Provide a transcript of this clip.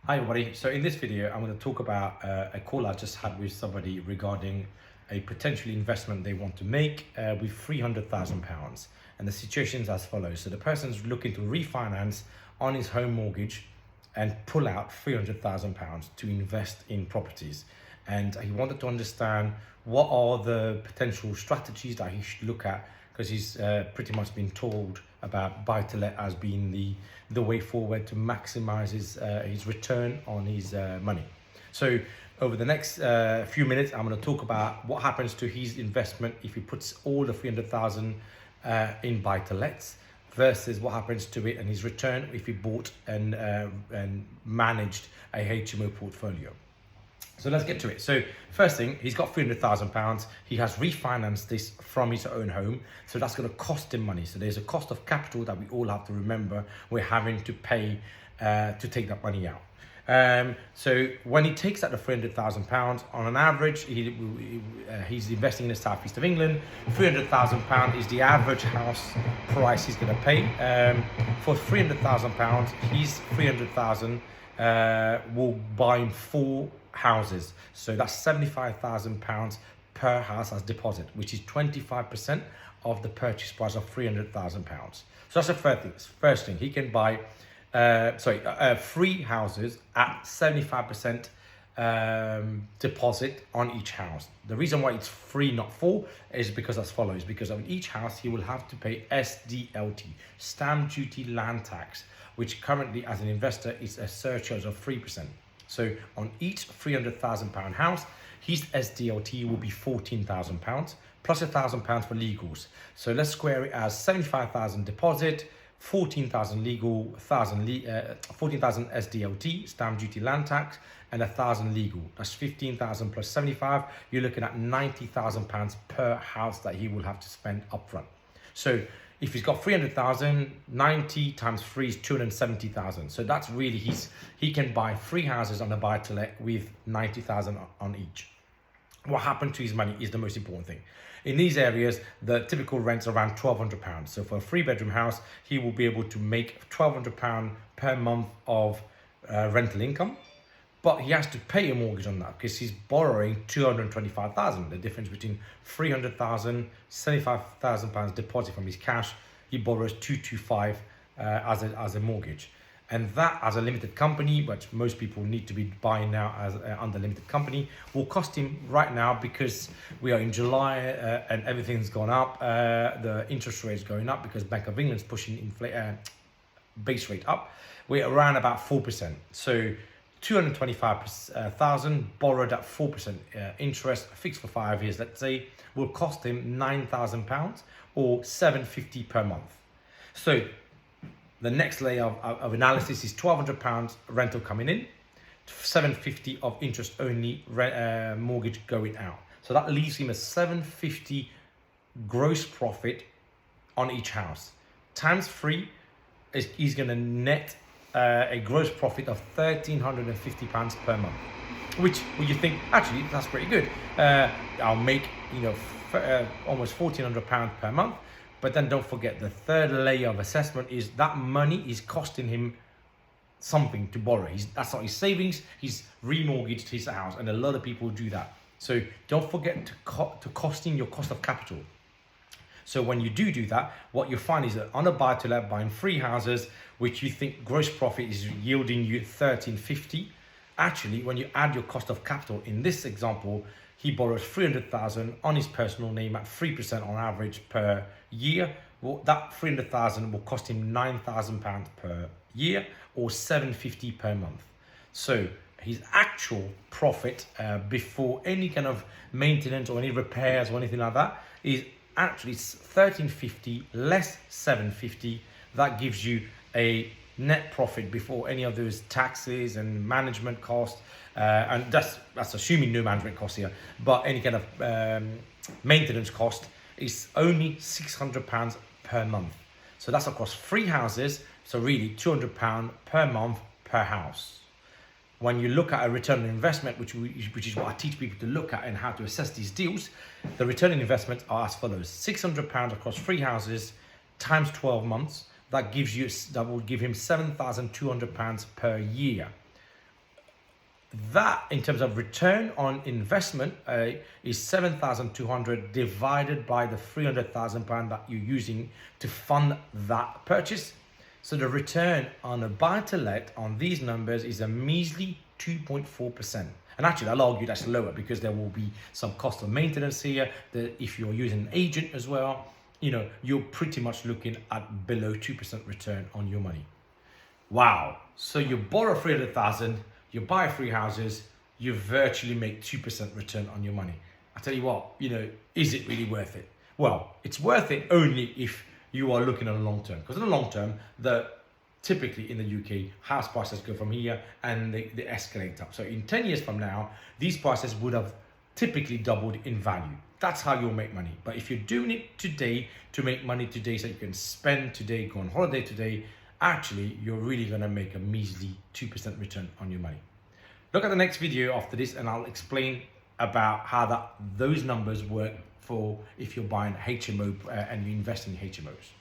Hi everybody, so in this video I'm going to talk about a call I just had with somebody regarding a potential investment they want to make with £300,000, and the situation is as follows. So the person's looking to refinance on his home mortgage and pull out £300,000 to invest in properties, and he wanted to understand what are the potential strategies that he should look at, because he's pretty much been told about buy-to-let as being the way forward to maximize his return on his money. So over the next few minutes, I'm going to talk about what happens to his investment if he puts all the 300,000 in buy-to-lets versus what happens to it and his return if he bought and managed a HMO portfolio. So let's get to it. So first thing, he's got £300,000. He has refinanced this from his own home. So that's going to cost him money. So there's a cost of capital that we all have to remember we're having to pay to take that money out. So when he takes out the £300,000, on an average, he's investing in the southeast of England. £300,000 is the average house price he's going to pay. For £300,000, his £300,000 will buy him 4 houses. So that's £75,000 per house as deposit, which is 25% of the purchase price of £300,000. So that's the first thing. He can buy 3 houses at 75% deposit on each house. The reason why it's 3, not 4, is because as follows. Because on each house, he will have to pay SDLT, stamp duty land tax, which currently as an investor is a surcharge of 3%. So on each £300,000 house, his SDLT will be £14,000 plus £1,000 for legals. So let's square it as 75,000 deposit, 14,000 legal, 14,000 SDLT, stamp duty land tax, and 1,000 legal. That's 15,000 plus 75. You're looking at £90,000 per house that he will have to spend upfront. So if he's got 300,000, 90 times 3 is 270,000. So that's really he can buy 3 houses on a buy-to-let with 90,000 on each. What happened to his money is the most important thing. In these areas, the typical rent's around £1,200. So for a 3-bedroom house, he will be able to make £1,200 per month of rental income. But he has to pay a mortgage on that because he's borrowing 225,000. The difference between 300,000, 75,000 pounds deposit from his cash, he borrows 225 as a mortgage, and that as a limited company, which most people need to be buying now as under limited company, will cost him right now, because we are in July and everything's gone up. The interest rate's going up because Bank of England's pushing base rate up. We're around about 4%. So 225,000 borrowed at 4% interest, fixed for 5 years, let's say, will cost him £9,000 or £750 per month. So the next layer of analysis is £1,200 rental coming in, £750 of interest only mortgage going out. So that leaves him a £750 gross profit on each house. Times 3 is he's going to net a gross profit of £1,350 per month, which you think actually that's pretty good. I'll make almost £1,400 per month. But then don't forget, the third layer of assessment is that money is costing him something to borrow. That's not his savings. He's remortgaged his house, and a lot of people do that. So don't forget to costing your cost of capital. So when you do that, what you find is that on a buy-to-let, buying 3 houses, which you think gross profit is yielding you £1,350, actually, when you add your cost of capital, in this example, he borrows 300,000 on his personal name at 3% on average per year. Well, that 300,000 will cost him £9,000 per year or £750 per month. So his actual profit before any kind of maintenance or any repairs or anything like that is actually £1,350 less £750. That gives you a net profit before any of those taxes and management costs, and that's assuming no management costs here, but any kind of maintenance cost is only £600 per month. So that's across 3 houses, so really £200 per month per house. When you look at a return on investment, which is what I teach people to look at and how to assess these deals, the return on investment are as follows: £600 across 3 houses times 12 months. That will give him £7,200 per year. that in terms of return on investment is 7,200 divided by the 300,000 pound that you're using to fund that purchase. So the return on a buy to let on these numbers is a measly 2.4%. And actually, I'll argue that's lower because there will be some cost of maintenance here. If you're using an agent as well, you're pretty much looking at below 2% return on your money. Wow. So you borrow 300,000, you buy 3 houses, you virtually make 2% return on your money. I tell you what, is it really worth it? Well, it's worth it only if you are looking at a long term. Because in the long term, typically in the UK, house prices go from here and they escalate up. So in 10 years from now, these prices would have typically doubled in value. That's how you'll make money. But if you're doing it today to make money today so you can spend today, go on holiday today, actually, you're really gonna make a measly 2% return on your money. Look at the next video after this and I'll explain about how those numbers work for if you're buying HMO and you invest in HMOs.